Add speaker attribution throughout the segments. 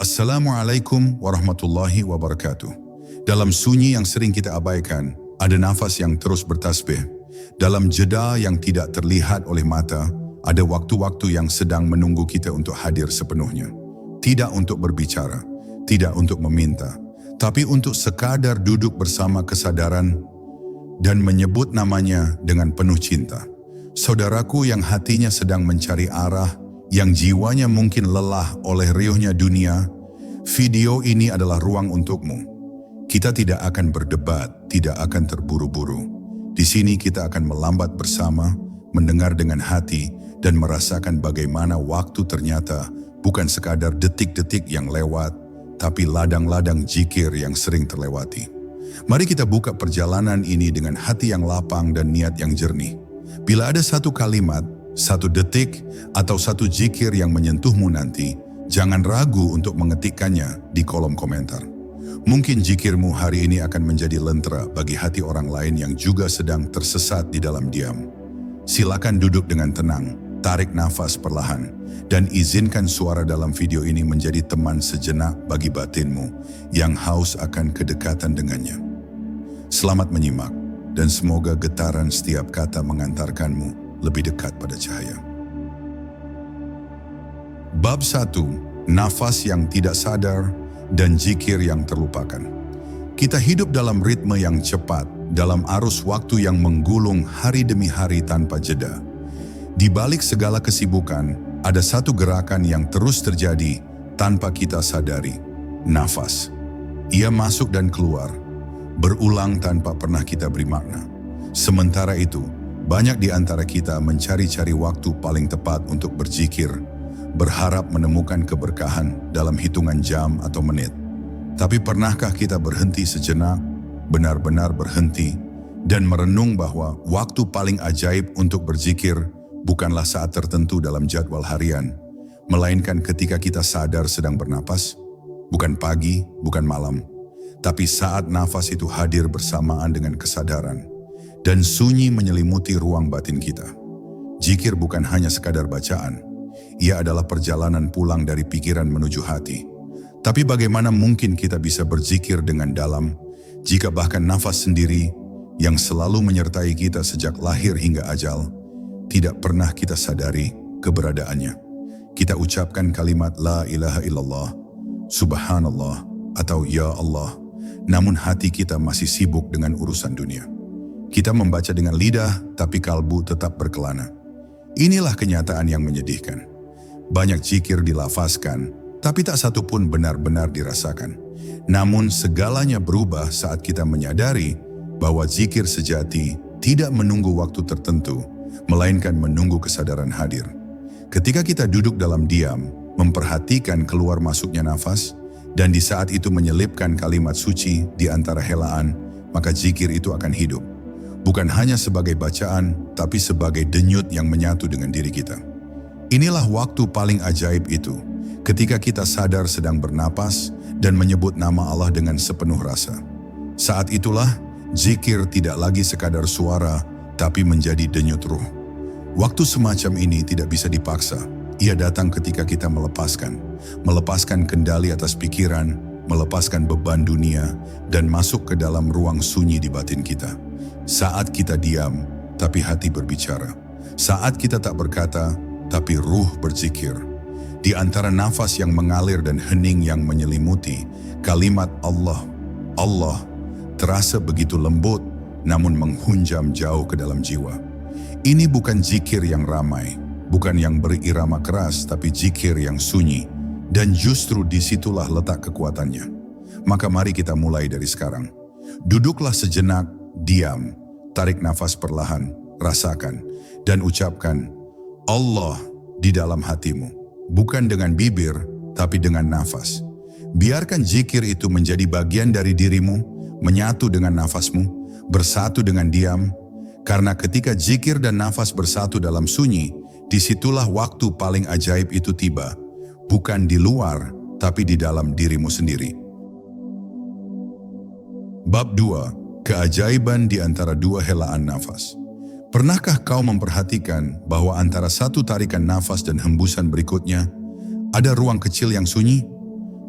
Speaker 1: Assalamualaikum warahmatullahi wabarakatuh. Dalam sunyi yang sering kita abaikan, ada nafas yang terus bertasbih. Dalam jeda yang tidak terlihat oleh mata, ada waktu-waktu yang sedang menunggu kita untuk hadir sepenuhnya. Tidak untuk berbicara, tidak untuk meminta, tapi untuk sekadar duduk bersama kesadaran dan menyebut namanya dengan penuh cinta. Saudaraku yang hatinya sedang mencari arah, yang jiwanya mungkin lelah oleh riuhnya dunia, video ini adalah ruang untukmu. Kita tidak akan berdebat, tidak akan terburu-buru. Di sini kita akan melambat bersama, mendengar dengan hati, dan merasakan bagaimana waktu ternyata bukan sekadar detik-detik yang lewat, tapi ladang-ladang zikir yang sering terlewati. Mari kita buka perjalanan ini dengan hati yang lapang dan niat yang jernih. Bila ada satu kalimat, satu detik, atau satu zikir yang menyentuhmu nanti, jangan ragu untuk mengetikkannya di kolom komentar. Mungkin zikirmu hari ini akan menjadi lentera bagi hati orang lain yang juga sedang tersesat di dalam diam. Silakan duduk dengan tenang, tarik nafas perlahan, dan izinkan suara dalam video ini menjadi teman sejenak bagi batinmu yang haus akan kedekatan dengannya. Selamat menyimak, dan semoga getaran setiap kata mengantarkanmu lebih dekat pada cahaya. Bab 1. Nafas yang tidak sadar dan zikir yang terlupakan. Kita hidup dalam ritme yang cepat, dalam arus waktu yang menggulung hari demi hari tanpa jeda. Di balik segala kesibukan, ada satu gerakan yang terus terjadi tanpa kita sadari. Nafas. Ia masuk dan keluar, berulang tanpa pernah kita beri makna. Sementara itu, banyak di antara kita mencari-cari waktu paling tepat untuk berzikir, berharap menemukan keberkahan dalam hitungan jam atau menit. Tapi pernahkah kita berhenti sejenak, benar-benar berhenti, dan merenung bahwa waktu paling ajaib untuk berzikir bukanlah saat tertentu dalam jadwal harian, melainkan ketika kita sadar sedang bernapas, bukan pagi, bukan malam, tapi saat nafas itu hadir bersamaan dengan kesadaran, dan sunyi menyelimuti ruang batin kita. Zikir bukan hanya sekadar bacaan, ia adalah perjalanan pulang dari pikiran menuju hati. Tapi bagaimana mungkin kita bisa berzikir dengan dalam, jika bahkan nafas sendiri yang selalu menyertai kita sejak lahir hingga ajal, tidak pernah kita sadari keberadaannya. Kita ucapkan kalimat La ilaha illallah, Subhanallah, atau Ya Allah, namun hati kita masih sibuk dengan urusan dunia. Kita membaca dengan lidah, tapi kalbu tetap berkelana. Inilah kenyataan yang menyedihkan. Banyak zikir dilafazkan, tapi tak satu pun benar-benar dirasakan. Namun segalanya berubah saat kita menyadari bahwa zikir sejati tidak menunggu waktu tertentu, melainkan menunggu kesadaran hadir. Ketika kita duduk dalam diam, memperhatikan keluar masuknya nafas, dan di saat itu menyelipkan kalimat suci di antara helaan, maka zikir itu akan hidup. Bukan hanya sebagai bacaan, tapi sebagai denyut yang menyatu dengan diri kita. Inilah waktu paling ajaib itu, ketika kita sadar sedang bernapas dan menyebut nama Allah dengan sepenuh rasa. Saat itulah, zikir tidak lagi sekadar suara, tapi menjadi denyut ruh. Waktu semacam ini tidak bisa dipaksa. Ia datang ketika kita melepaskan kendali atas pikiran, melepaskan beban dunia, dan masuk ke dalam ruang sunyi di batin kita. Saat kita diam, tapi hati berbicara. Saat kita tak berkata, tapi ruh berzikir. Di antara nafas yang mengalir dan hening yang menyelimuti, kalimat Allah, Allah, terasa begitu lembut, namun menghunjam jauh ke dalam jiwa. Ini bukan zikir yang ramai, bukan yang berirama keras, tapi zikir yang sunyi. Dan justru disitulah letak kekuatannya. Maka mari kita mulai dari sekarang. Duduklah sejenak, diam, tarik nafas perlahan, rasakan, dan ucapkan Allah di dalam hatimu. Bukan dengan bibir, tapi dengan nafas. Biarkan zikir itu menjadi bagian dari dirimu, menyatu dengan nafasmu, bersatu dengan diam. Karena ketika zikir dan nafas bersatu dalam sunyi, disitulah waktu paling ajaib itu tiba. Bukan di luar, tapi di dalam dirimu sendiri. Bab 2. Keajaiban di antara dua helaan nafas. Pernahkah kau memperhatikan bahwa antara satu tarikan nafas dan hembusan berikutnya, ada ruang kecil yang sunyi?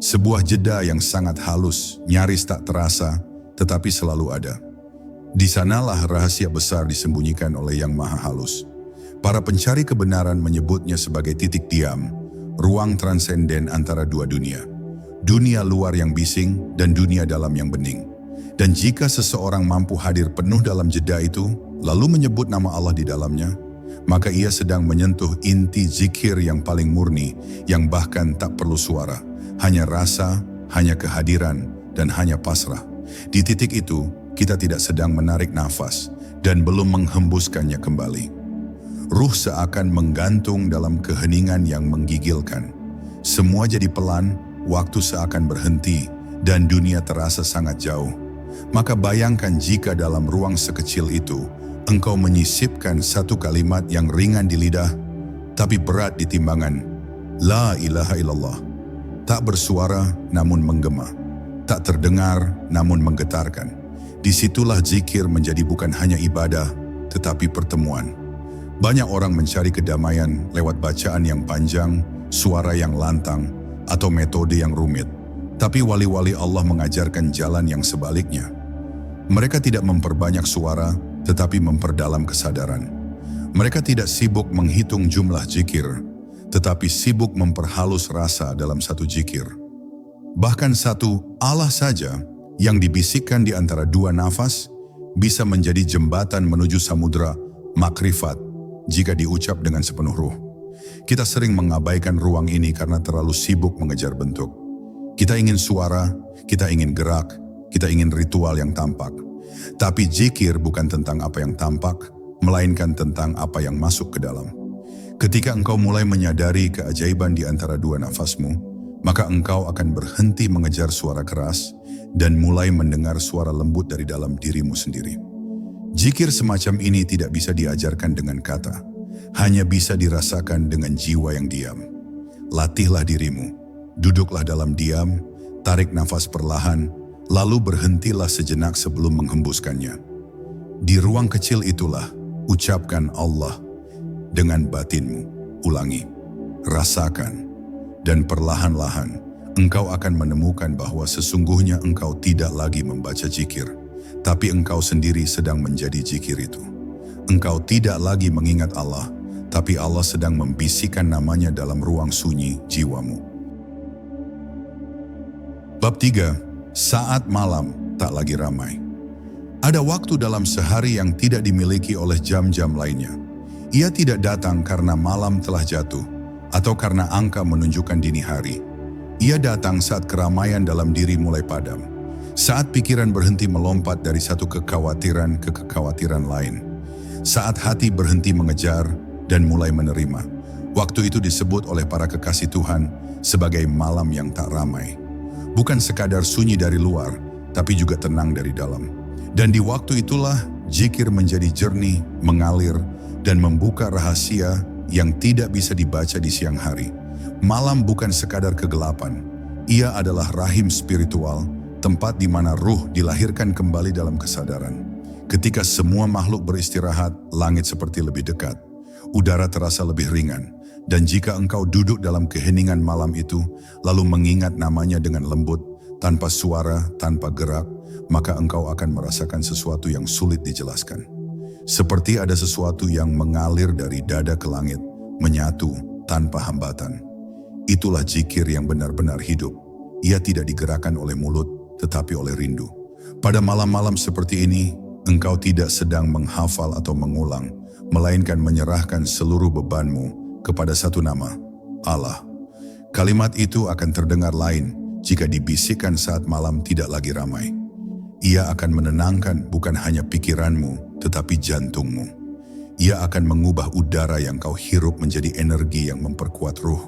Speaker 1: Sebuah jeda yang sangat halus, nyaris tak terasa, tetapi selalu ada. Di sanalah rahasia besar disembunyikan oleh Yang Maha Halus. Para pencari kebenaran menyebutnya sebagai titik diam, ruang transenden antara dua dunia. Dunia luar yang bising dan dunia dalam yang bening. Dan jika seseorang mampu hadir penuh dalam jeda itu, lalu menyebut nama Allah di dalamnya, maka ia sedang menyentuh inti zikir yang paling murni, yang bahkan tak perlu suara. Hanya rasa, hanya kehadiran, dan hanya pasrah. Di titik itu, kita tidak sedang menarik nafas dan belum menghembuskannya kembali. Ruh seakan menggantung dalam keheningan yang menggigilkan. Semua jadi pelan, waktu seakan berhenti, dan dunia terasa sangat jauh. Maka bayangkan jika dalam ruang sekecil itu, engkau menyisipkan satu kalimat yang ringan di lidah, tapi berat di timbangan. La ilaha illallah. Tak bersuara namun menggema, tak terdengar namun menggetarkan. Disitulah zikir menjadi bukan hanya ibadah, tetapi pertemuan. Banyak orang mencari kedamaian lewat bacaan yang panjang, suara yang lantang, atau metode yang rumit. Tapi wali-wali Allah mengajarkan jalan yang sebaliknya. Mereka tidak memperbanyak suara, tetapi memperdalam kesadaran. Mereka tidak sibuk menghitung jumlah zikir, tetapi sibuk memperhalus rasa dalam satu zikir. Bahkan satu Allah saja yang dibisikkan di antara dua nafas bisa menjadi jembatan menuju samudra makrifat jika diucap dengan sepenuh ruh. Kita sering mengabaikan ruang ini karena terlalu sibuk mengejar bentuk. Kita ingin suara, kita ingin gerak, kita ingin ritual yang tampak. Tapi zikir bukan tentang apa yang tampak, melainkan tentang apa yang masuk ke dalam. Ketika engkau mulai menyadari keajaiban di antara dua nafasmu, maka engkau akan berhenti mengejar suara keras dan mulai mendengar suara lembut dari dalam dirimu sendiri. Zikir semacam ini tidak bisa diajarkan dengan kata, hanya bisa dirasakan dengan jiwa yang diam. Latihlah dirimu, duduklah dalam diam, tarik nafas perlahan, lalu berhentilah sejenak sebelum menghembuskannya. Di ruang kecil itulah, ucapkan Allah dengan batinmu, ulangi, rasakan, dan perlahan-lahan engkau akan menemukan bahwa sesungguhnya engkau tidak lagi membaca zikir, tapi engkau sendiri sedang menjadi zikir itu. Engkau tidak lagi mengingat Allah, tapi Allah sedang membisikkan namanya dalam ruang sunyi jiwamu. Bab 3. Saat malam tak lagi ramai. Ada waktu dalam sehari yang tidak dimiliki oleh jam-jam lainnya. Ia tidak datang karena malam telah jatuh, atau karena angka menunjukkan dini hari. Ia datang saat keramaian dalam diri mulai padam. Saat pikiran berhenti melompat dari satu kekhawatiran ke kekhawatiran lain. Saat hati berhenti mengejar dan mulai menerima. Waktu itu disebut oleh para kekasih Tuhan sebagai malam yang tak ramai. Bukan sekadar sunyi dari luar, tapi juga tenang dari dalam. Dan di waktu itulah zikir menjadi jernih, mengalir, dan membuka rahasia yang tidak bisa dibaca di siang hari. Malam bukan sekadar kegelapan, ia adalah rahim spiritual, tempat di mana ruh dilahirkan kembali dalam kesadaran. Ketika semua makhluk beristirahat, langit seperti lebih dekat, udara terasa lebih ringan, dan jika engkau duduk dalam keheningan malam itu, lalu mengingat namanya dengan lembut, tanpa suara, tanpa gerak, maka engkau akan merasakan sesuatu yang sulit dijelaskan. Seperti ada sesuatu yang mengalir dari dada ke langit, menyatu tanpa hambatan. Itulah zikir yang benar-benar hidup. Ia tidak digerakkan oleh mulut, tetapi oleh rindu. Pada malam-malam seperti ini, engkau tidak sedang menghafal atau mengulang, melainkan menyerahkan seluruh bebanmu kepada satu nama, Allah. Kalimat itu akan terdengar lain jika dibisikkan saat malam tidak lagi ramai. Ia akan menenangkan bukan hanya pikiranmu, tetapi jantungmu. Ia akan mengubah udara yang kau hirup menjadi energi yang memperkuat ruh.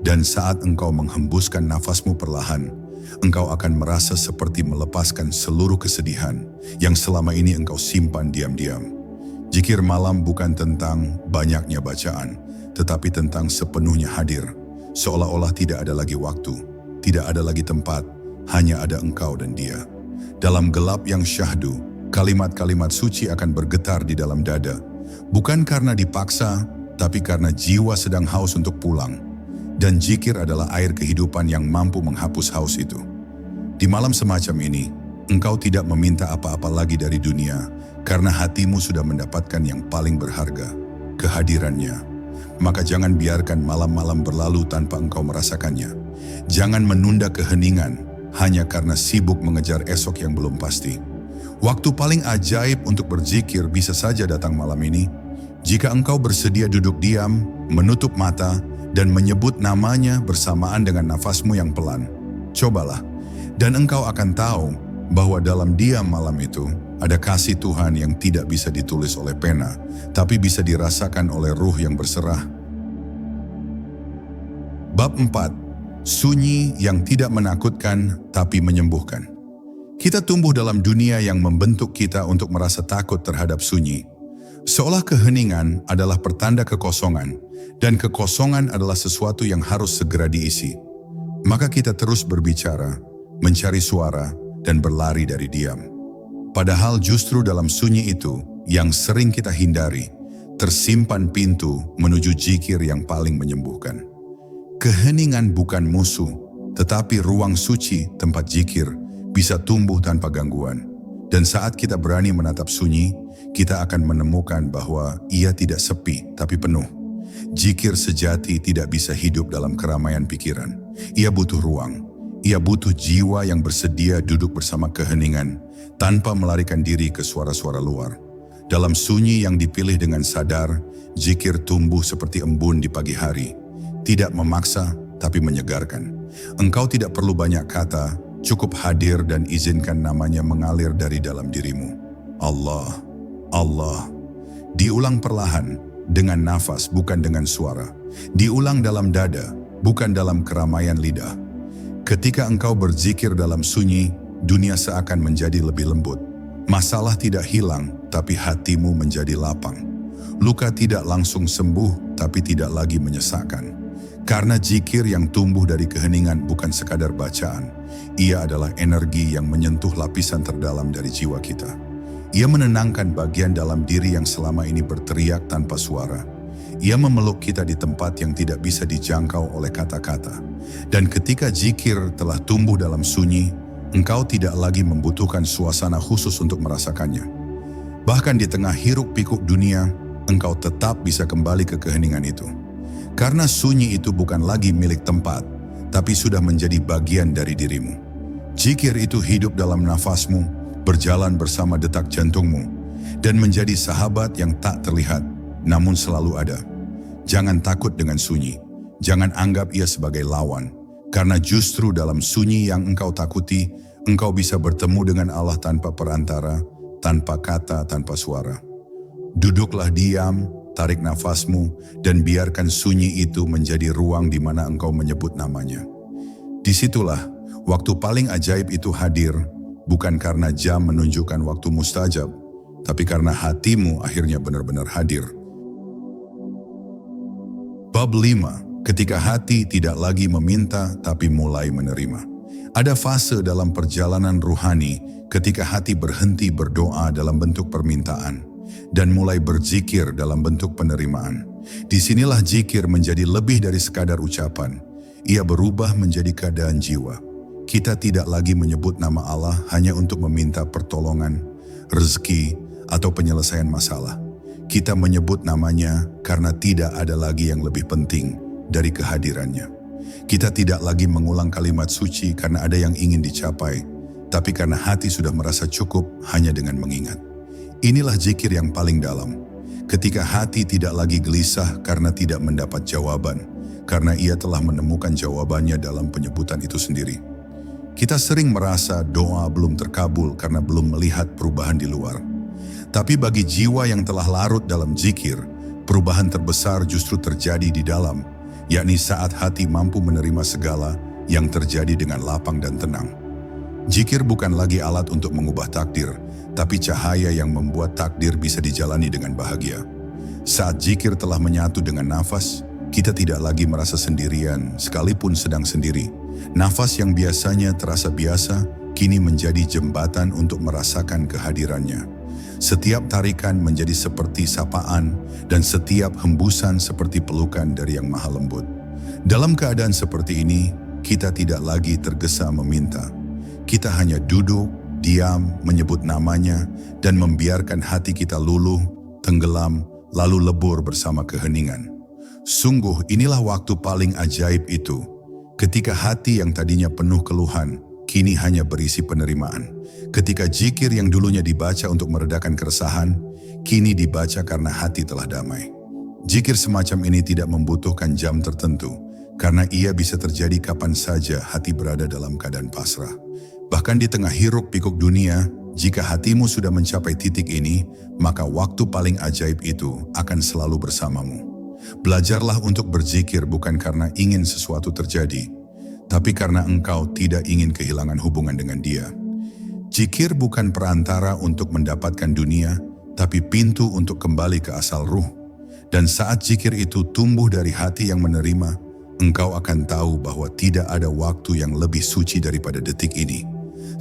Speaker 1: Dan saat engkau menghembuskan nafasmu perlahan, engkau akan merasa seperti melepaskan seluruh kesedihan yang selama ini engkau simpan diam-diam. Zikir malam bukan tentang banyaknya bacaan, tetapi tentang sepenuhnya hadir. Seolah-olah tidak ada lagi waktu, tidak ada lagi tempat, hanya ada engkau dan dia. Dalam gelap yang syahdu, kalimat-kalimat suci akan bergetar di dalam dada. Bukan karena dipaksa, tapi karena jiwa sedang haus untuk pulang. Dan zikir adalah air kehidupan yang mampu menghapus haus itu. Di malam semacam ini, engkau tidak meminta apa-apa lagi dari dunia karena hatimu sudah mendapatkan yang paling berharga, kehadirannya. Maka jangan biarkan malam-malam berlalu tanpa engkau merasakannya. Jangan menunda keheningan hanya karena sibuk mengejar esok yang belum pasti. Waktu paling ajaib untuk berzikir bisa saja datang malam ini. Jika engkau bersedia duduk diam, menutup mata, dan menyebut namanya bersamaan dengan nafasmu yang pelan. Cobalah, dan engkau akan tahu bahwa dalam diam malam itu ada kasih Tuhan yang tidak bisa ditulis oleh pena, tapi bisa dirasakan oleh ruh yang berserah. Bab 4. Sunyi yang tidak menakutkan tapi menyembuhkan. Kita tumbuh dalam dunia yang membentuk kita untuk merasa takut terhadap sunyi. Seolah keheningan adalah pertanda kekosongan, dan kekosongan adalah sesuatu yang harus segera diisi. Maka kita terus berbicara, mencari suara, dan berlari dari diam. Padahal justru dalam sunyi itu, yang sering kita hindari, tersimpan pintu menuju zikir yang paling menyembuhkan. Keheningan bukan musuh, tetapi ruang suci tempat zikir bisa tumbuh tanpa gangguan. Dan saat kita berani menatap sunyi, kita akan menemukan bahwa ia tidak sepi tapi penuh. Zikir sejati tidak bisa hidup dalam keramaian pikiran. Ia butuh ruang. Ia butuh jiwa yang bersedia duduk bersama keheningan tanpa melarikan diri ke suara-suara luar. Dalam sunyi yang dipilih dengan sadar, zikir tumbuh seperti embun di pagi hari. Tidak memaksa tapi menyegarkan. Engkau tidak perlu banyak kata, cukup hadir dan izinkan namanya mengalir dari dalam dirimu. Allah, Allah. Diulang perlahan, dengan nafas bukan dengan suara. Diulang dalam dada, bukan dalam keramaian lidah. Ketika engkau berzikir dalam sunyi, dunia seakan menjadi lebih lembut. Masalah tidak hilang, tapi hatimu menjadi lapang. Luka tidak langsung sembuh, tapi tidak lagi menyesakkan. Karena zikir yang tumbuh dari keheningan bukan sekadar bacaan. Ia adalah energi yang menyentuh lapisan terdalam dari jiwa kita. Ia menenangkan bagian dalam diri yang selama ini berteriak tanpa suara. Ia memeluk kita di tempat yang tidak bisa dijangkau oleh kata-kata. Dan ketika zikir telah tumbuh dalam sunyi, engkau tidak lagi membutuhkan suasana khusus untuk merasakannya. Bahkan di tengah hiruk-pikuk dunia, engkau tetap bisa kembali ke keheningan itu. Karena sunyi itu bukan lagi milik tempat, tapi sudah menjadi bagian dari dirimu. Zikir itu hidup dalam nafasmu, berjalan bersama detak jantungmu, dan menjadi sahabat yang tak terlihat, namun selalu ada. Jangan takut dengan sunyi, jangan anggap ia sebagai lawan, karena justru dalam sunyi yang engkau takuti, engkau bisa bertemu dengan Allah tanpa perantara, tanpa kata, tanpa suara. Duduklah diam, tarik nafasmu, dan biarkan sunyi itu menjadi ruang di mana engkau menyebut namanya. Disitulah waktu paling ajaib itu hadir, bukan karena jam menunjukkan waktu mustajab, tapi karena hatimu akhirnya benar-benar hadir. Bab 5. Ketika hati tidak lagi meminta, tapi mulai menerima. Ada fase dalam perjalanan ruhani ketika hati berhenti berdoa dalam bentuk permintaan dan mulai berzikir dalam bentuk penerimaan. Disinilah zikir menjadi lebih dari sekadar ucapan. Ia berubah menjadi keadaan jiwa. Kita tidak lagi menyebut nama Allah hanya untuk meminta pertolongan, rezeki, atau penyelesaian masalah. Kita menyebut namanya karena tidak ada lagi yang lebih penting dari kehadirannya. Kita tidak lagi mengulang kalimat suci karena ada yang ingin dicapai, tapi karena hati sudah merasa cukup hanya dengan mengingat. Inilah zikir yang paling dalam. Ketika hati tidak lagi gelisah karena tidak mendapat jawaban, karena ia telah menemukan jawabannya dalam penyebutan itu sendiri. Kita sering merasa doa belum terkabul karena belum melihat perubahan di luar. Tapi bagi jiwa yang telah larut dalam zikir, perubahan terbesar justru terjadi di dalam, yakni saat hati mampu menerima segala yang terjadi dengan lapang dan tenang. Zikir bukan lagi alat untuk mengubah takdir, tapi cahaya yang membuat takdir bisa dijalani dengan bahagia. Saat zikir telah menyatu dengan nafas, kita tidak lagi merasa sendirian sekalipun sedang sendiri. Nafas yang biasanya terasa biasa, kini menjadi jembatan untuk merasakan kehadirannya. Setiap tarikan menjadi seperti sapaan dan setiap hembusan seperti pelukan dari yang maha lembut. Dalam keadaan seperti ini, kita tidak lagi tergesa meminta. Kita hanya duduk, diam, menyebut namanya, dan membiarkan hati kita luluh, tenggelam, lalu lebur bersama keheningan. Sungguh inilah waktu paling ajaib itu, ketika hati yang tadinya penuh keluhan, kini hanya berisi penerimaan. Ketika zikir yang dulunya dibaca untuk meredakan keresahan, kini dibaca karena hati telah damai. Zikir semacam ini tidak membutuhkan jam tertentu, karena ia bisa terjadi kapan saja hati berada dalam keadaan pasrah. Bahkan di tengah hiruk pikuk dunia, jika hatimu sudah mencapai titik ini, maka waktu paling ajaib itu akan selalu bersamamu. Belajarlah untuk berzikir bukan karena ingin sesuatu terjadi, tapi karena engkau tidak ingin kehilangan hubungan dengan Dia. Zikir bukan perantara untuk mendapatkan dunia, tapi pintu untuk kembali ke asal ruh. Dan saat zikir itu tumbuh dari hati yang menerima, engkau akan tahu bahwa tidak ada waktu yang lebih suci daripada detik ini.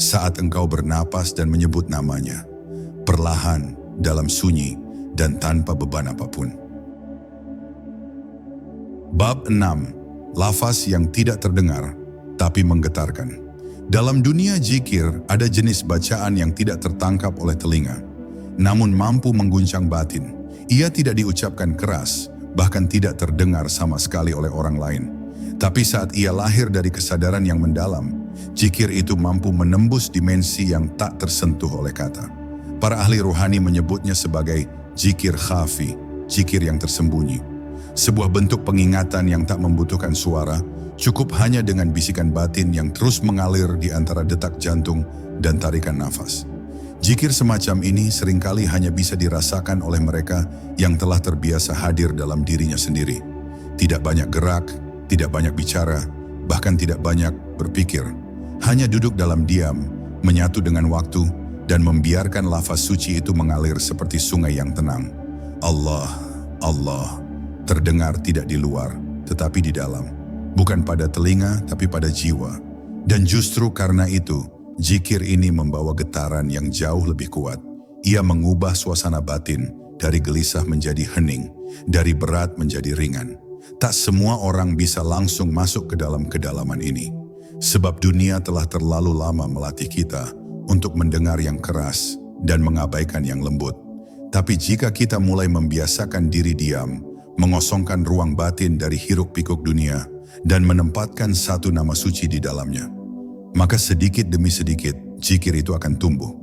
Speaker 1: Saat engkau bernapas dan menyebut namanya, perlahan, dalam sunyi, dan tanpa beban apapun. Bab 6. Lafaz yang tidak terdengar, tapi menggetarkan. Dalam dunia zikir, ada jenis bacaan yang tidak tertangkap oleh telinga, namun mampu mengguncang batin. Ia tidak diucapkan keras, bahkan tidak terdengar sama sekali oleh orang lain. Tapi saat ia lahir dari kesadaran yang mendalam, zikir itu mampu menembus dimensi yang tak tersentuh oleh kata. Para ahli rohani menyebutnya sebagai zikir khafi, zikir yang tersembunyi. Sebuah bentuk pengingatan yang tak membutuhkan suara, cukup hanya dengan bisikan batin yang terus mengalir di antara detak jantung dan tarikan nafas. Zikir semacam ini seringkali hanya bisa dirasakan oleh mereka yang telah terbiasa hadir dalam dirinya sendiri. Tidak banyak gerak, tidak banyak bicara, bahkan tidak banyak berpikir. Hanya duduk dalam diam, menyatu dengan waktu, dan membiarkan lafaz suci itu mengalir seperti sungai yang tenang. Allah, Allah, terdengar tidak di luar, tetapi di dalam. Bukan pada telinga, tapi pada jiwa. Dan justru karena itu, zikir ini membawa getaran yang jauh lebih kuat. Ia mengubah suasana batin dari gelisah menjadi hening, dari berat menjadi ringan. Tak semua orang bisa langsung masuk ke dalam kedalaman ini. Sebab dunia telah terlalu lama melatih kita untuk mendengar yang keras dan mengabaikan yang lembut. Tapi jika kita mulai membiasakan diri diam, mengosongkan ruang batin dari hiruk pikuk dunia, dan menempatkan satu nama suci di dalamnya, maka sedikit demi sedikit zikir itu akan tumbuh.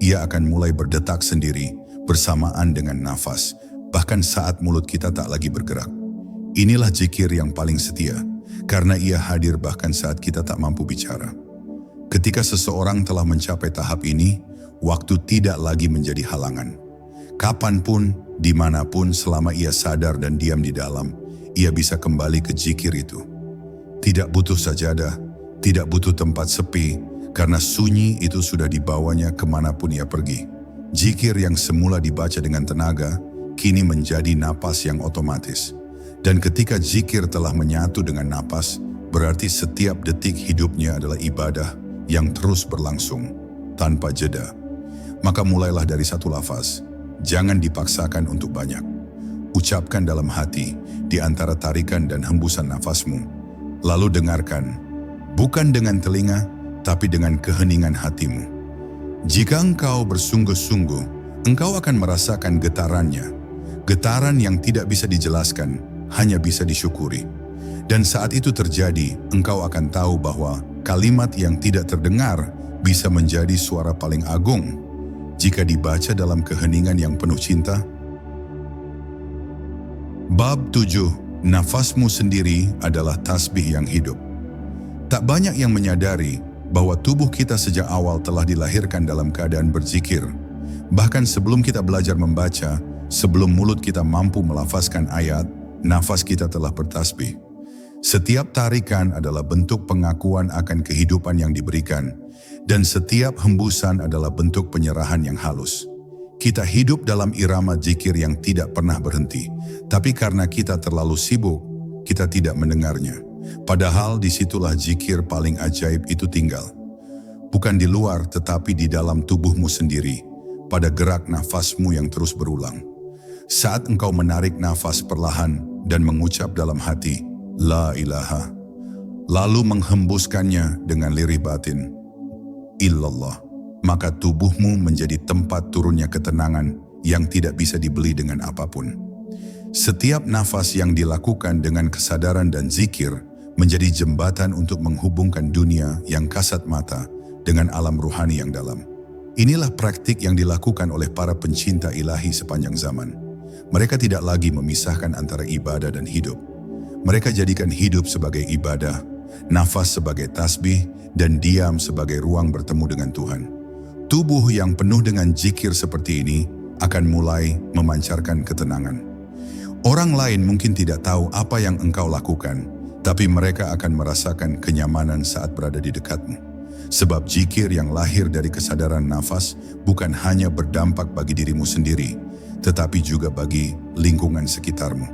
Speaker 1: Ia akan mulai berdetak sendiri bersamaan dengan nafas, bahkan saat mulut kita tak lagi bergerak. Inilah zikir yang paling setia, karena ia hadir bahkan saat kita tak mampu bicara. Ketika seseorang telah mencapai tahap ini, waktu tidak lagi menjadi halangan. Kapanpun, dimanapun selama ia sadar dan diam di dalam, ia bisa kembali ke zikir itu. Tidak butuh sajadah, tidak butuh tempat sepi, karena sunyi itu sudah dibawanya kemanapun ia pergi. Zikir yang semula dibaca dengan tenaga, kini menjadi napas yang otomatis. Dan ketika zikir telah menyatu dengan napas, berarti setiap detik hidupnya adalah ibadah yang terus berlangsung, tanpa jeda. Maka mulailah dari satu lafaz, jangan dipaksakan untuk banyak. Ucapkan dalam hati, di antara tarikan dan hembusan nafasmu. Lalu dengarkan, bukan dengan telinga, tapi dengan keheningan hatimu. Jika engkau bersungguh-sungguh, engkau akan merasakan getarannya. Getaran yang tidak bisa dijelaskan, hanya bisa disyukuri. Dan saat itu terjadi, engkau akan tahu bahwa kalimat yang tidak terdengar bisa menjadi suara paling agung jika dibaca dalam keheningan yang penuh cinta. Bab 7. Nafasmu sendiri adalah tasbih yang hidup. Tak banyak yang menyadari bahwa tubuh kita sejak awal telah dilahirkan dalam keadaan berzikir. Bahkan sebelum kita belajar membaca, sebelum mulut kita mampu melafazkan ayat, nafas kita telah bertasbih. Setiap tarikan adalah bentuk pengakuan akan kehidupan yang diberikan, dan setiap hembusan adalah bentuk penyerahan yang halus. Kita hidup dalam irama zikir yang tidak pernah berhenti, tapi karena kita terlalu sibuk, kita tidak mendengarnya. Padahal disitulah zikir paling ajaib itu tinggal. Bukan di luar, tetapi di dalam tubuhmu sendiri, pada gerak nafasmu yang terus berulang. Saat engkau menarik nafas perlahan dan mengucap dalam hati, la ilaha, lalu menghembuskannya dengan lirih batin, illallah, maka tubuhmu menjadi tempat turunnya ketenangan yang tidak bisa dibeli dengan apapun. Setiap nafas yang dilakukan dengan kesadaran dan zikir menjadi jembatan untuk menghubungkan dunia yang kasat mata dengan alam ruhani yang dalam. Inilah praktik yang dilakukan oleh para pencinta ilahi sepanjang zaman. Mereka tidak lagi memisahkan antara ibadah dan hidup. Mereka jadikan hidup sebagai ibadah, nafas sebagai tasbih, dan diam sebagai ruang bertemu dengan Tuhan. Tubuh yang penuh dengan zikir seperti ini akan mulai memancarkan ketenangan. Orang lain mungkin tidak tahu apa yang engkau lakukan, tapi mereka akan merasakan kenyamanan saat berada di dekatmu. Sebab zikir yang lahir dari kesadaran nafas bukan hanya berdampak bagi dirimu sendiri, tetapi juga bagi lingkungan sekitarmu.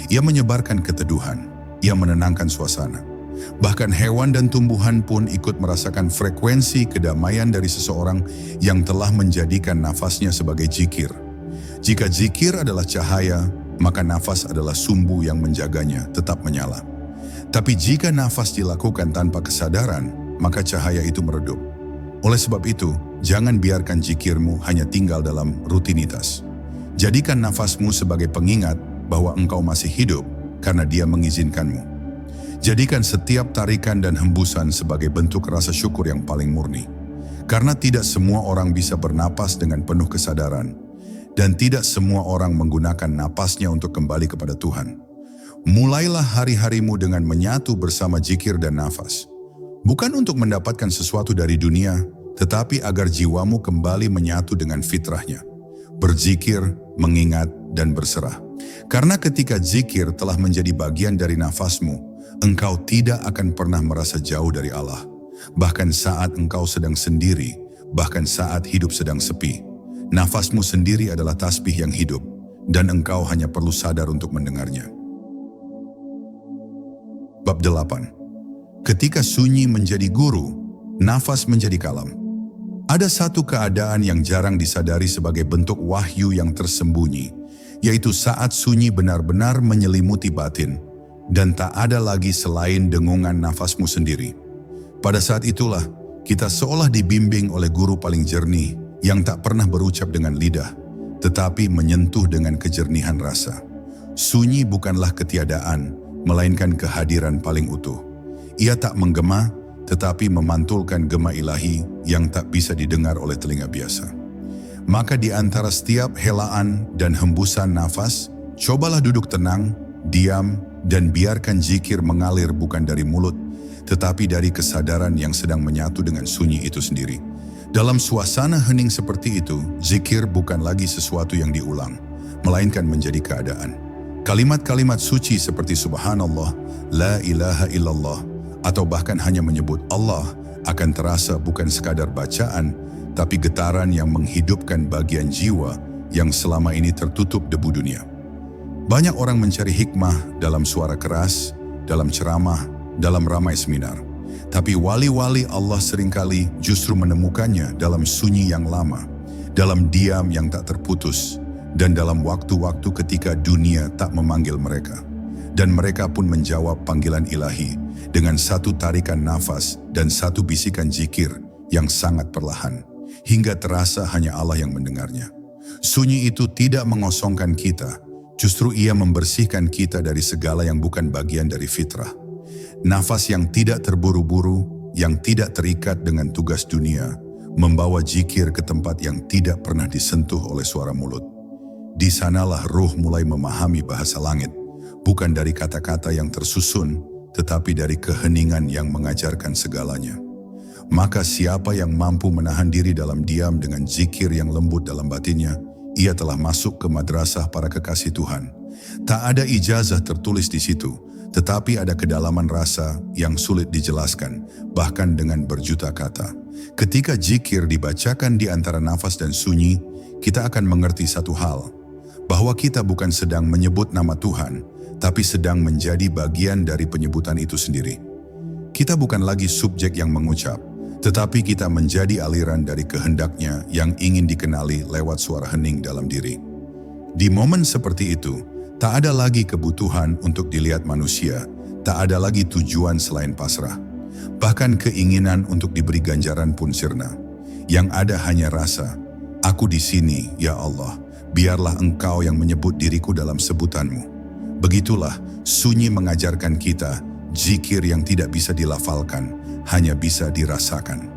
Speaker 1: Ia menyebarkan keteduhan, ia menenangkan suasana. Bahkan hewan dan tumbuhan pun ikut merasakan frekuensi kedamaian dari seseorang yang telah menjadikan nafasnya sebagai zikir. Jika zikir adalah cahaya, maka nafas adalah sumbu yang menjaganya tetap menyala. Tapi jika nafas dilakukan tanpa kesadaran, maka cahaya itu meredup. Oleh sebab itu, jangan biarkan zikirmu hanya tinggal dalam rutinitas. Jadikan nafasmu sebagai pengingat bahwa engkau masih hidup karena Dia mengizinkanmu. Jadikan setiap tarikan dan hembusan sebagai bentuk rasa syukur yang paling murni. Karena tidak semua orang bisa bernapas dengan penuh kesadaran, dan tidak semua orang menggunakan napasnya untuk kembali kepada Tuhan. Mulailah hari-harimu dengan menyatu bersama zikir dan nafas. Bukan untuk mendapatkan sesuatu dari dunia, tetapi agar jiwamu kembali menyatu dengan fitrahnya. Berzikir, mengingat, dan berserah. Karena ketika zikir telah menjadi bagian dari nafasmu, engkau tidak akan pernah merasa jauh dari Allah. Bahkan saat engkau sedang sendiri, bahkan saat hidup sedang sepi, nafasmu sendiri adalah tasbih yang hidup, dan engkau hanya perlu sadar untuk mendengarnya. Bab 8. Ketika sunyi menjadi guru, nafas menjadi kalam. Ada satu keadaan yang jarang disadari sebagai bentuk wahyu yang tersembunyi, yaitu saat sunyi benar-benar menyelimuti batin, dan tak ada lagi selain dengungan nafasmu sendiri. Pada saat itulah, kita seolah dibimbing oleh guru paling jernih, yang tak pernah berucap dengan lidah, tetapi menyentuh dengan kejernihan rasa. Sunyi bukanlah ketiadaan, melainkan kehadiran paling utuh. Ia tak menggema, tetapi memantulkan gema ilahi yang tak bisa didengar oleh telinga biasa. Maka di antara setiap helaan dan hembusan nafas, cobalah duduk tenang, diam, dan biarkan zikir mengalir bukan dari mulut, tetapi dari kesadaran yang sedang menyatu dengan sunyi itu sendiri. Dalam suasana hening seperti itu, zikir bukan lagi sesuatu yang diulang, melainkan menjadi keadaan. Kalimat-kalimat suci seperti subhanallah, la ilaha illallah, atau bahkan hanya menyebut Allah akan terasa bukan sekadar bacaan, tapi getaran yang menghidupkan bagian jiwa yang selama ini tertutup debu dunia. Banyak orang mencari hikmah dalam suara keras, dalam ceramah, dalam ramai seminar. Tapi wali-wali Allah seringkali justru menemukannya dalam sunyi yang lama, dalam diam yang tak terputus, dan dalam waktu-waktu ketika dunia tak memanggil mereka. Dan mereka pun menjawab panggilan ilahi dengan satu tarikan nafas dan satu bisikan zikir yang sangat perlahan, hingga terasa hanya Allah yang mendengarnya. Sunyi itu tidak mengosongkan kita, justru ia membersihkan kita dari segala yang bukan bagian dari fitrah. Nafas yang tidak terburu-buru, yang tidak terikat dengan tugas dunia, membawa zikir ke tempat yang tidak pernah disentuh oleh suara mulut. Di sanalah ruh mulai memahami bahasa langit, bukan dari kata-kata yang tersusun, tetapi dari keheningan yang mengajarkan segalanya. Maka siapa yang mampu menahan diri dalam diam dengan zikir yang lembut dalam batinnya, ia telah masuk ke madrasah para kekasih Tuhan. Tak ada ijazah tertulis di situ, tetapi ada kedalaman rasa yang sulit dijelaskan, bahkan dengan berjuta kata. Ketika zikir dibacakan di antara nafas dan sunyi, kita akan mengerti satu hal, bahwa kita bukan sedang menyebut nama Tuhan, tapi sedang menjadi bagian dari penyebutan itu sendiri. Kita bukan lagi subjek yang mengucap, tetapi kita menjadi aliran dari kehendaknya yang ingin dikenali lewat suara hening dalam diri. Di momen seperti itu, tak ada lagi kebutuhan untuk dilihat manusia, Tak ada lagi tujuan selain pasrah. Bahkan keinginan untuk diberi ganjaran pun sirna. Yang ada hanya rasa, aku di sini, ya Allah, biarlah Engkau yang menyebut diriku dalam sebutan-Mu. Begitulah sunyi mengajarkan kita, zikir yang tidak bisa dilafalkan, hanya bisa dirasakan.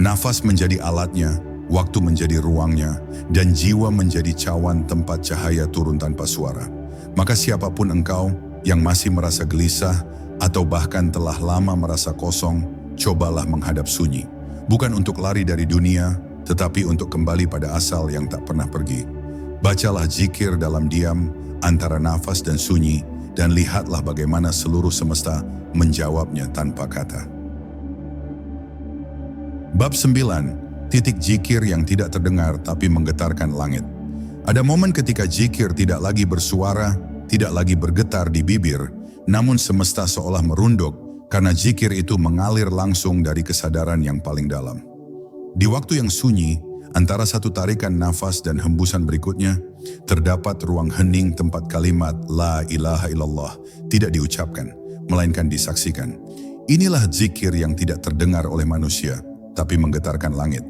Speaker 1: Nafas menjadi alatnya, waktu menjadi ruangnya, dan jiwa menjadi cawan tempat cahaya turun tanpa suara. Maka siapapun engkau yang masih merasa gelisah atau bahkan telah lama merasa kosong, cobalah menghadap sunyi. Bukan untuk lari dari dunia, tetapi untuk kembali pada asal yang tak pernah pergi. Bacalah zikir dalam diam, antara nafas dan sunyi, dan lihatlah bagaimana seluruh semesta menjawabnya tanpa kata. Bab 9. Titik zikir yang tidak terdengar tapi menggetarkan langit. Ada momen ketika zikir tidak lagi bersuara, tidak lagi bergetar di bibir, namun semesta seolah merunduk karena zikir itu mengalir langsung dari kesadaran yang paling dalam. Di waktu yang sunyi, antara satu tarikan nafas dan hembusan berikutnya, terdapat ruang hening tempat kalimat La ilaha illallah tidak diucapkan, melainkan disaksikan. Inilah zikir yang tidak terdengar oleh manusia, tapi menggetarkan langit.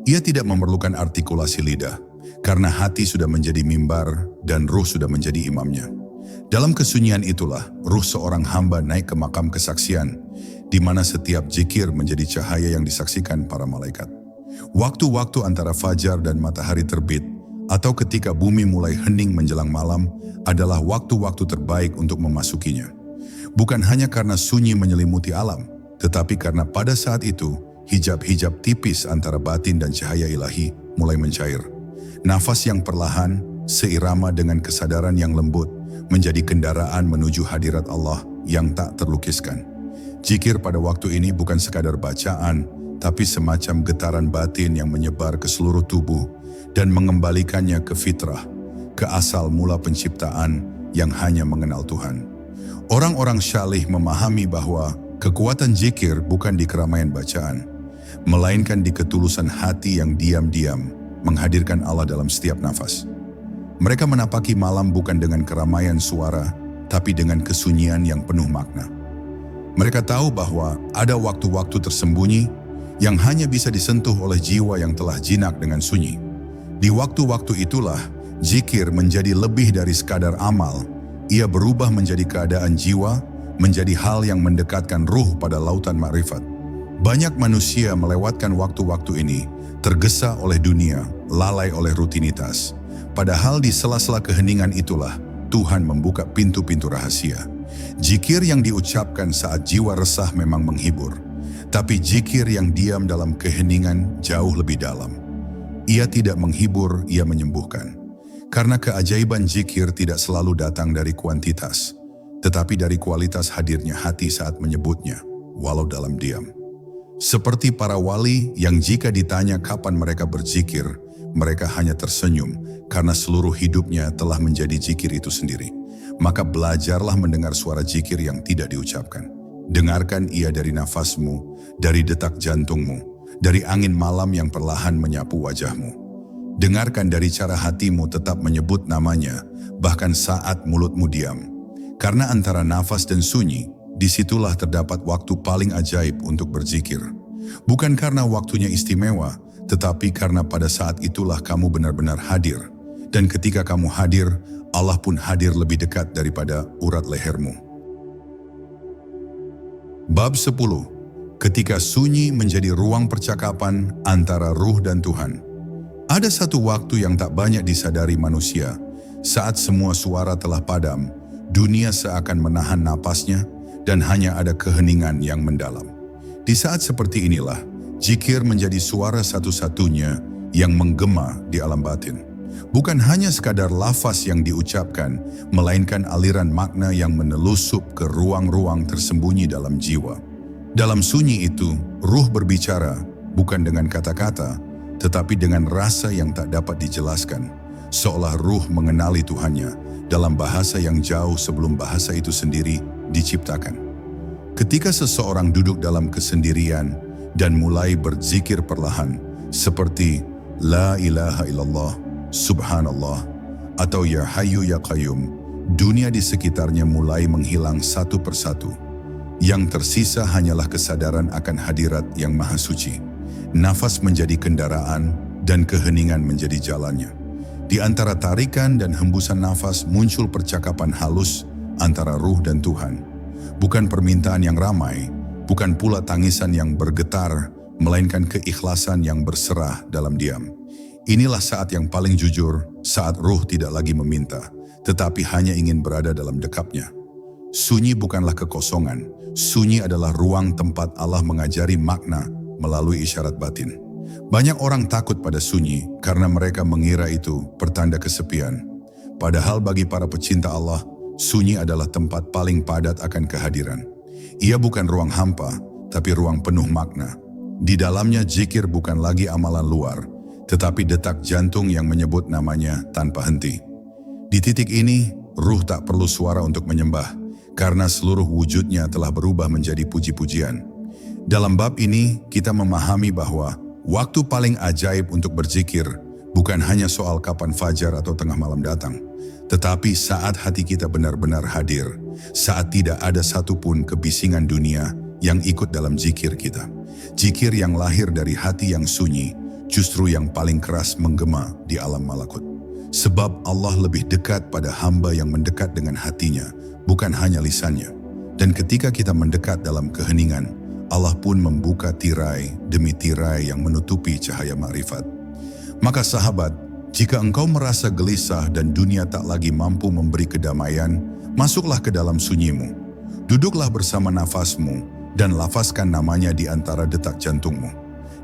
Speaker 1: Ia tidak memerlukan artikulasi lidah, karena hati sudah menjadi mimbar dan ruh sudah menjadi imamnya. Dalam kesunyian itulah ruh seorang hamba naik ke makam kesaksian, di mana setiap zikir menjadi cahaya yang disaksikan para malaikat. Waktu-waktu antara fajar dan matahari terbit, atau ketika bumi mulai hening menjelang malam, adalah waktu-waktu terbaik untuk memasukinya. Bukan hanya karena sunyi menyelimuti alam, tetapi karena pada saat itu, hijab-hijab tipis antara batin dan cahaya ilahi mulai mencair. Nafas yang perlahan, seirama dengan kesadaran yang lembut, menjadi kendaraan menuju hadirat Allah yang tak terlukiskan. Zikir pada waktu ini bukan sekadar bacaan, tapi semacam getaran batin yang menyebar ke seluruh tubuh dan mengembalikannya ke fitrah, ke asal mula penciptaan yang hanya mengenal Tuhan. Orang-orang syalih memahami bahwa kekuatan zikir bukan di keramaian bacaan, melainkan di ketulusan hati yang diam-diam menghadirkan Allah dalam setiap nafas. Mereka menapaki malam bukan dengan keramaian suara, tapi dengan kesunyian yang penuh makna. Mereka tahu bahwa ada waktu-waktu tersembunyi yang hanya bisa disentuh oleh jiwa yang telah jinak dengan sunyi. Di waktu-waktu itulah, zikir menjadi lebih dari sekadar amal. Ia berubah menjadi keadaan jiwa, menjadi hal yang mendekatkan ruh pada lautan makrifat. Banyak manusia melewatkan waktu-waktu ini, tergesa oleh dunia, lalai oleh rutinitas. Padahal di sela-sela keheningan itulah, Tuhan membuka pintu-pintu rahasia. Zikir yang diucapkan saat jiwa resah memang menghibur, tapi zikir yang diam dalam keheningan jauh lebih dalam. Ia tidak menghibur, ia menyembuhkan. Karena keajaiban zikir tidak selalu datang dari kuantitas, tetapi dari kualitas hadirnya hati saat menyebutnya, walau dalam diam. Seperti para wali yang jika ditanya kapan mereka berzikir, mereka hanya tersenyum karena seluruh hidupnya telah menjadi zikir itu sendiri. Maka belajarlah mendengar suara zikir yang tidak diucapkan. Dengarkan ia dari nafasmu, dari detak jantungmu, dari angin malam yang perlahan menyapu wajahmu. Dengarkan dari cara hatimu tetap menyebut namanya, bahkan saat mulutmu diam. Karena antara nafas dan sunyi, disitulah terdapat waktu paling ajaib untuk berzikir. Bukan karena waktunya istimewa, tetapi karena pada saat itulah kamu benar-benar hadir. Dan ketika kamu hadir, Allah pun hadir lebih dekat daripada urat lehermu. Bab 10. Ketika sunyi menjadi ruang percakapan antara ruh dan Tuhan. Ada satu waktu yang tak banyak disadari manusia. Saat semua suara telah padam, dunia seakan menahan napasnya dan hanya ada keheningan yang mendalam. Di saat seperti inilah, zikir menjadi suara satu-satunya yang menggema di alam batin. Bukan hanya sekadar lafaz yang diucapkan, melainkan aliran makna yang menelusup ke ruang-ruang tersembunyi dalam jiwa. Dalam sunyi itu, ruh berbicara bukan dengan kata-kata, tetapi dengan rasa yang tak dapat dijelaskan, seolah ruh mengenali Tuhannya dalam bahasa yang jauh sebelum bahasa itu sendiri diciptakan. Ketika seseorang duduk dalam kesendirian dan mulai berzikir perlahan, seperti La ilaha illallah, Subhanallah, atau Ya Hayyu Ya Qayyum, dunia di sekitarnya mulai menghilang satu persatu. Yang tersisa hanyalah kesadaran akan hadirat yang maha suci. Nafas menjadi kendaraan dan keheningan menjadi jalannya. Di antara tarikan dan hembusan nafas muncul percakapan halus antara ruh dan Tuhan. Bukan permintaan yang ramai, bukan pula tangisan yang bergetar, melainkan keikhlasan yang berserah dalam diam. Inilah saat yang paling jujur, saat ruh tidak lagi meminta, tetapi hanya ingin berada dalam dekapnya. Sunyi bukanlah kekosongan, sunyi adalah ruang tempat Allah mengajari makna melalui isyarat batin. Banyak orang takut pada sunyi karena mereka mengira itu pertanda kesepian. Padahal bagi para pecinta Allah, sunyi adalah tempat paling padat akan kehadiran. Ia bukan ruang hampa, tapi ruang penuh makna. Di dalamnya zikir bukan lagi amalan luar, tetapi detak jantung yang menyebut namanya tanpa henti. Di titik ini, ruh tak perlu suara untuk menyembah, karena seluruh wujudnya telah berubah menjadi puji-pujian. Dalam bab ini, kita memahami bahwa waktu paling ajaib untuk berzikir bukan hanya soal kapan fajar atau tengah malam datang, tetapi saat hati kita benar-benar hadir, saat tidak ada satupun kebisingan dunia yang ikut dalam zikir kita. Zikir yang lahir dari hati yang sunyi, justru yang paling keras menggema di alam malakut. Sebab Allah lebih dekat pada hamba yang mendekat dengan hatinya, bukan hanya lisannya. Dan ketika kita mendekat dalam keheningan, Allah pun membuka tirai demi tirai yang menutupi cahaya ma'rifat. Maka sahabat, jika engkau merasa gelisah dan dunia tak lagi mampu memberi kedamaian, masuklah ke dalam sunyimu. Duduklah bersama nafasmu dan lafazkan namanya di antara detak jantungmu.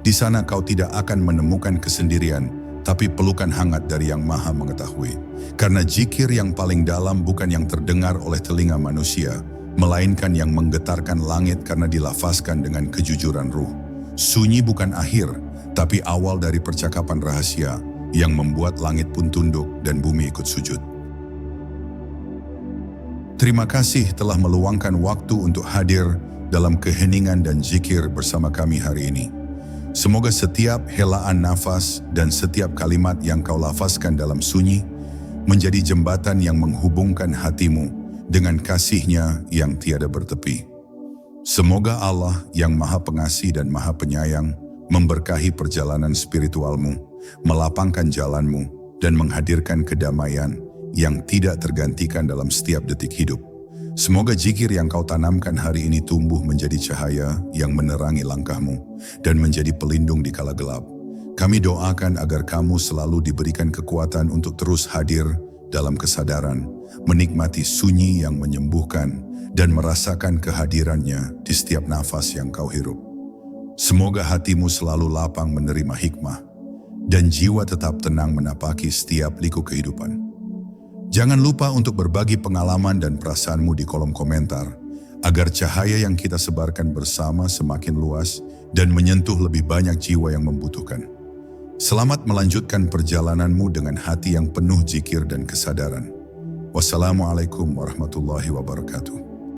Speaker 1: Di sana kau tidak akan menemukan kesendirian, tapi pelukan hangat dari yang maha mengetahui. Karena zikir yang paling dalam bukan yang terdengar oleh telinga manusia, melainkan yang menggetarkan langit karena dilafazkan dengan kejujuran ruh. Sunyi bukan akhir, tapi awal dari percakapan rahasia yang membuat langit pun tunduk dan bumi ikut sujud. Terima kasih telah meluangkan waktu untuk hadir dalam keheningan dan zikir bersama kami hari ini. Semoga setiap helaan nafas dan setiap kalimat yang kau lafazkan dalam sunyi menjadi jembatan yang menghubungkan hatimu dengan kasih-Nya yang tiada bertepi. Semoga Allah yang Maha Pengasih dan Maha Penyayang memberkahi perjalanan spiritualmu, melapangkan jalanmu, dan menghadirkan kedamaian yang tidak tergantikan dalam setiap detik hidup. Semoga zikir yang kau tanamkan hari ini tumbuh menjadi cahaya yang menerangi langkahmu dan menjadi pelindung di kala gelap. Kami doakan agar kamu selalu diberikan kekuatan untuk terus hadir dalam kesadaran, menikmati sunyi yang menyembuhkan, dan merasakan kehadirannya di setiap nafas yang kau hirup. Semoga hatimu selalu lapang menerima hikmah, dan jiwa tetap tenang menapaki setiap liku kehidupan. Jangan lupa untuk berbagi pengalaman dan perasaanmu di kolom komentar, agar cahaya yang kita sebarkan bersama semakin luas dan menyentuh lebih banyak jiwa yang membutuhkan. Selamat melanjutkan perjalananmu dengan hati yang penuh zikir dan kesadaran. Wassalamualaikum warahmatullahi wabarakatuh.